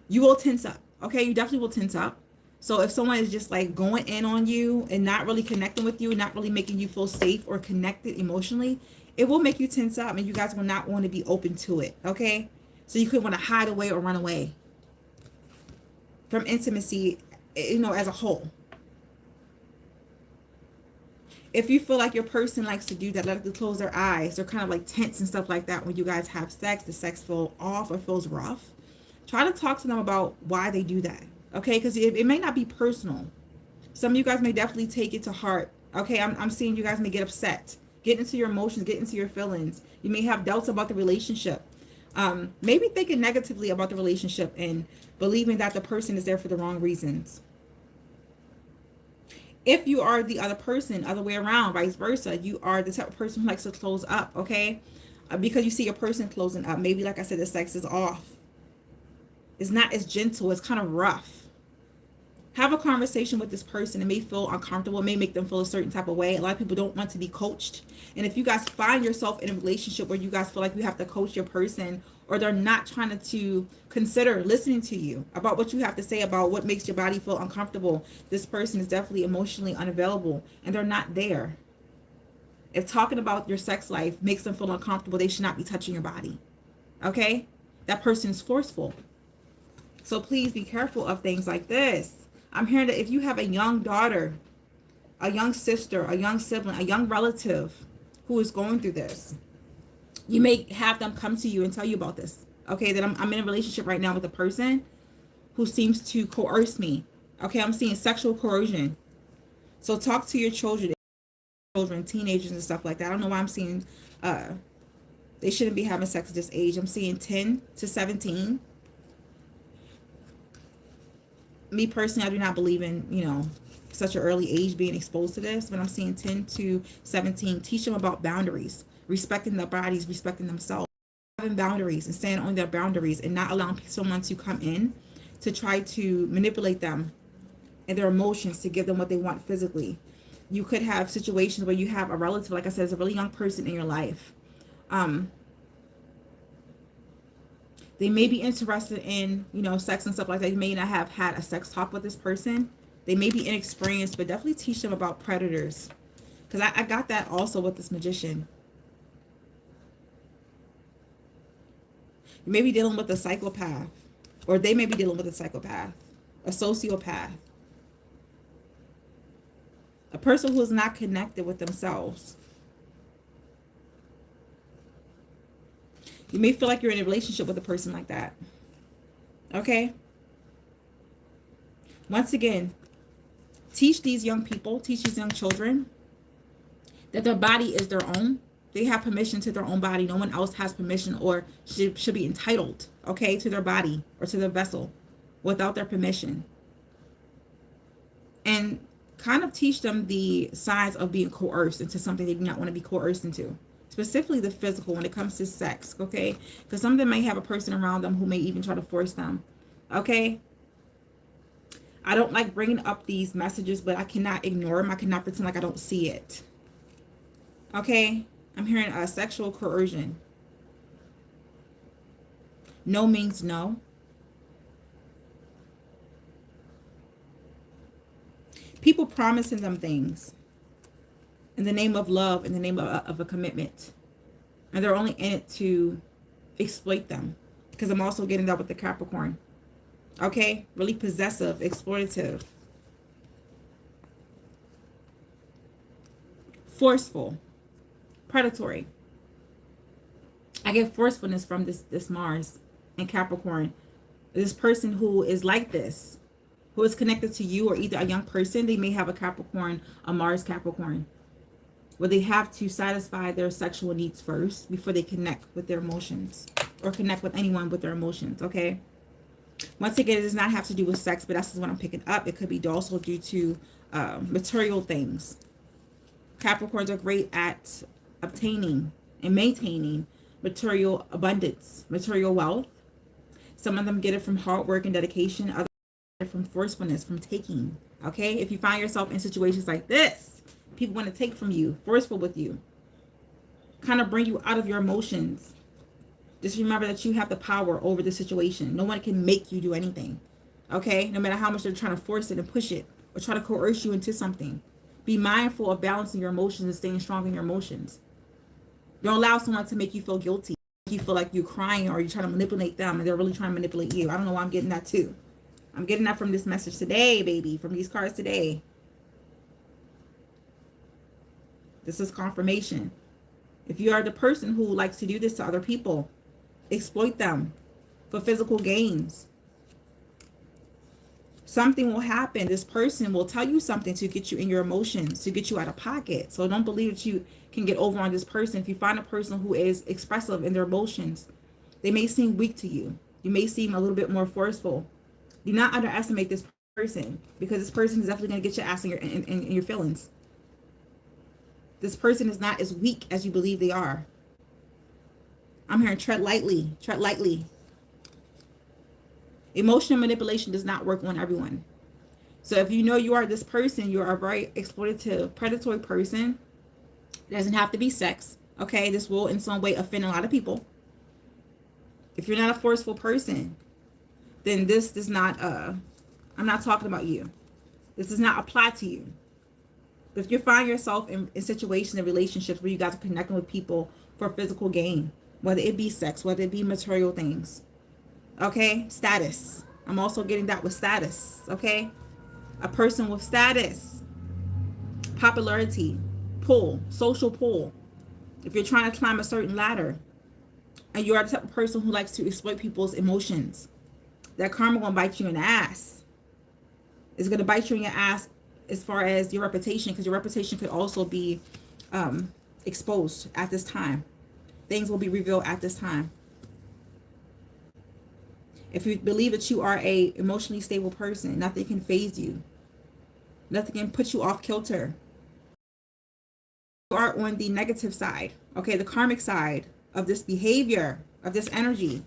you will tense up. Okay, you definitely will tense up. So if someone is just like going in on you and not really connecting with you, not really making you feel safe or connected emotionally, it will make you tense up, and you guys will not want to be open to it. Okay, so you could want to hide away or run away from intimacy, you know, as a whole. If you feel like your person likes to do that, like to close their eyes, they're kind of like tense and stuff like that when you guys have sex, the sex feel off or feels rough, try to talk to them about why they do that. Okay, because it may not be personal. Some of you guys may definitely take it to heart. Okay, I'm seeing you guys may get upset, get into your emotions, get into your feelings. You may have doubts about the relationship, maybe thinking negatively about the relationship and believing that the person is there for the wrong reasons. If you are the other person, other way around, vice versa, you are the type of person who likes to close up, okay? Because you see a person closing up, maybe, like I said, the sex is off. It's not as gentle, it's kind of rough. Have a conversation with this person. It may feel uncomfortable. It may make them feel a certain type of way. A lot of people don't want to be coached. And if you guys find yourself in a relationship where you guys feel like you have to coach your person, or they're not trying to consider listening to you about what you have to say about what makes your body feel uncomfortable, this person is definitely emotionally unavailable and they're not there. If talking about your sex life makes them feel uncomfortable, they should not be touching your body. Okay? That person is forceful. So please be careful of things like this. I'm hearing that if you have a young daughter, a young sister, a young sibling, a young relative who is going through this, you may have them come to you and tell you about this. Okay, that I'm in a relationship right now with a person who seems to coerce me. Okay, I'm seeing sexual coercion. So talk to your children, teenagers and stuff like that. I don't know why I'm seeing they shouldn't be having sex at this age. I'm seeing 10 to 17. Me personally, I do not believe in, you know, such an early age being exposed to this, but I'm seeing 10 to 17. Teach them about boundaries, respecting their bodies, respecting themselves, having boundaries and staying on their boundaries, and not allowing someone to come in to try to manipulate them and their emotions to give them what they want physically. You could have situations where you have a relative, like I said, is a really young person in your life. They may be interested in, you know, sex and stuff like that. You may not have had a sex talk with this person. They may be inexperienced, but definitely teach them about predators. Because I got that also with this magician. You may be dealing with a psychopath, or they may be dealing with a psychopath, a sociopath, a person who is not connected with themselves. You may feel like you're in a relationship with a person like that. Okay? Once again, teach these young people, teach these young children that their body is their own. They have permission to their own body. No one else has permission or should be entitled, okay, to their body or to their vessel without their permission. And kind of teach them the signs of being coerced into something they do not want to be coerced into. Specifically the physical when it comes to sex, okay? Because some of them may have a person around them who may even try to force them, okay? I don't like bringing up these messages, but I cannot ignore them. I cannot pretend like I don't see it, okay? I'm hearing sexual coercion. No means no. People promising them things in the name of love, in the name of a commitment. And they're only in it to exploit them. Because I'm also getting that with the Capricorn. Okay? Really possessive, exploitative. Forceful. Predatory. I get forcefulness from this Mars and Capricorn. This person who is like this, who is connected to you, or either a young person, they may have a Capricorn, a Mars Capricorn. where they have to satisfy their sexual needs first before they connect with their emotions or connect with anyone with their emotions, okay? Once again, it does not have to do with sex, but that's what I'm picking up. It could be also due to material things. Capricorns are great at obtaining and maintaining material abundance, material wealth. Some of them get it from hard work and dedication. Others get it from forcefulness, from taking. Okay? If you find yourself in situations like this, people want to take from you, forceful with you, kind of bring you out of your emotions. Just remember that you have the power over the situation. No one can make you do anything. Okay? No matter how much they're trying to force it and push it or try to coerce you into something. Be mindful of balancing your emotions and staying strong in your emotions. Don't allow someone to make you feel guilty. Make you feel like you're crying or you're trying to manipulate them and they're really trying to manipulate you. I don't know why I'm getting that too. I'm getting that from this message today, baby. From these cards today. This is confirmation. If you are the person who likes to do this to other people, exploit them for physical gains, something will happen. This person will tell you something to get you in your emotions, to get you out of pocket. So don't believe that you can get over on this person. If you find a person who is expressive in their emotions, they may seem weak to you. You may seem a little bit more forceful. Do not underestimate this person, because this person is definitely going to get your ass in your feelings. This person is not as weak as you believe they are. I'm hearing tread lightly, tread lightly. Emotional manipulation does not work on everyone. So if you know you are this person, you are a very exploitative, predatory person. It doesn't have to be sex. Okay, this will in some way offend a lot of people. If you're not a forceful person, then this does not, I'm not talking about you. This does not apply to you. But if you find yourself in situations and relationships where you guys are connecting with people for physical gain, whether it be sex, whether it be material things, okay, status. I'm also getting that with status, okay? A person with status, popularity, pull, social pull. If you're trying to climb a certain ladder and you're the type of person who likes to exploit people's emotions, that karma gonna bite you in the ass. It's gonna bite you in your ass as far as your reputation, because your reputation could also be exposed at this time. Things will be revealed at this time. If you believe that you are a emotionally stable person, nothing can faze you. Nothing can put you off kilter. You are on the negative side, okay, the karmic side of this behavior, of this energy.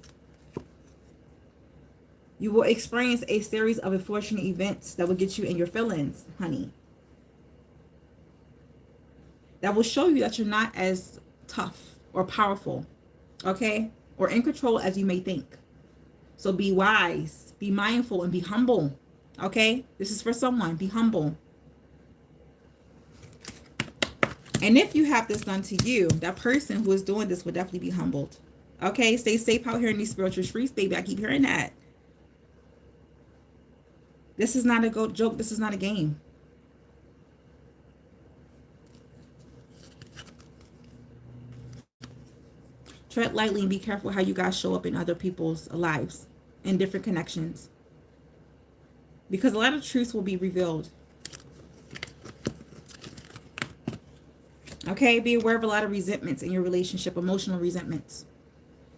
You will experience a series of unfortunate events that will get you in your feelings, honey. That will show you that you're not as tough or powerful, okay, or in control as you may think. So be wise, be mindful, and be humble, okay? This is for someone. Be humble. And if you have this done to you, that person who is doing this will definitely be humbled, okay? Stay safe out here in these spiritual streets, baby. I keep hearing that. This is not a joke. This is not a game. Tread lightly and be careful how you guys show up in other people's lives and different connections, because a lot of truths will be revealed. Okay, be aware of a lot of resentments in your relationship, emotional resentments.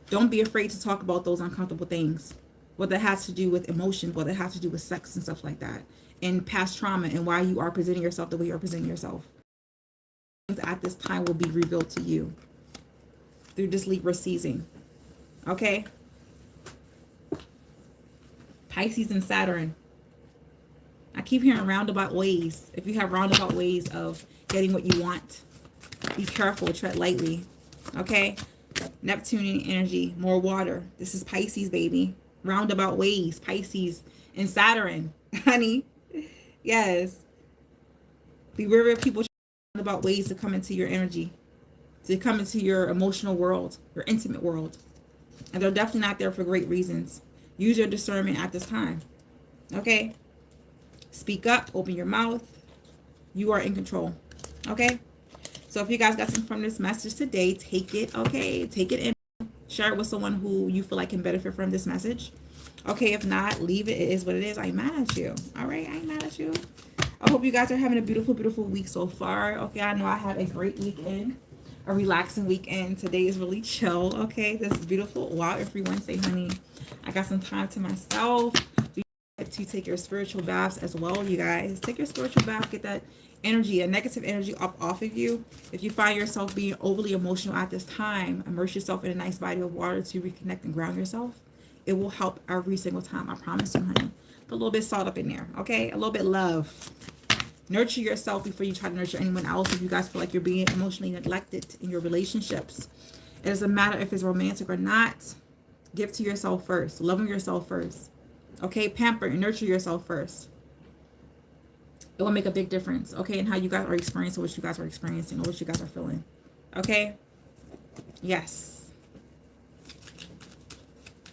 Don't be afraid to talk about those uncomfortable things, whether it has to do with emotion, whether it has to do with sex and stuff like that, and past trauma, and why you are presenting yourself the way you're presenting yourself. Things at this time will be revealed to you through this Libra season. Okay? Pisces and Saturn. I keep hearing roundabout ways. If you have roundabout ways of getting what you want, be careful, tread lightly. Okay? Neptune energy, more water. This is Pisces, baby. Roundabout ways, Pisces and Saturn, honey. Yes. Be wary of people roundabout ways to come into your energy, to come into your emotional world, your intimate world. And they're definitely not there for great reasons. Use your discernment at this time. Okay? Speak up, open your mouth. You are in control. Okay? So if you guys got something from this message today, take it, okay? Take it in. Share it with someone who you feel like can benefit from this message. Okay, if not, leave it. It is what it is. I ain't mad at you. All right? I ain't mad at you. I hope you guys are having a beautiful, beautiful week so far. Okay, I know I had a great weekend, a relaxing weekend. Today is really chill. Okay, this is beautiful. Wow, every Wednesday, honey. I got some time to myself. To take your spiritual baths as well, you guys. Take your spiritual bath, get that energy, a negative energy up off of you. If you find yourself being overly emotional at this time, immerse yourself in a nice body of water to reconnect and ground yourself. It will help every single time. I promise you, honey. Put a little bit of salt up in there, okay? A little bit of love. Nurture yourself before you try to nurture anyone else. If you guys feel like you're being emotionally neglected in your relationships, it doesn't matter if it's romantic or not. Give to yourself first. Loving yourself first. Okay, pamper and nurture yourself first. It will make a big difference, okay, in how you guys are experiencing what you guys are experiencing or what you guys are feeling. Okay? Yes.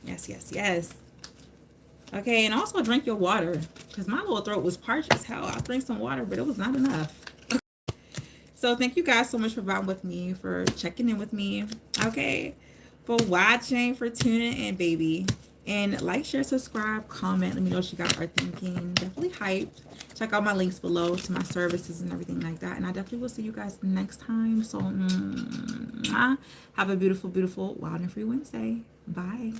Yes, yes, yes. Okay, and also drink your water. Because my little throat was parched as hell. I drank some water, but it was not enough. So thank you guys so much for vibing with me, for checking in with me. Okay? For watching, for tuning in, baby. And like, share, subscribe, comment. Let me know what you guys are thinking. Definitely hyped. Check out my links below to my services and everything like that. And I definitely will see you guys next time. So, have a beautiful, beautiful Wild and Free Wednesday. Bye.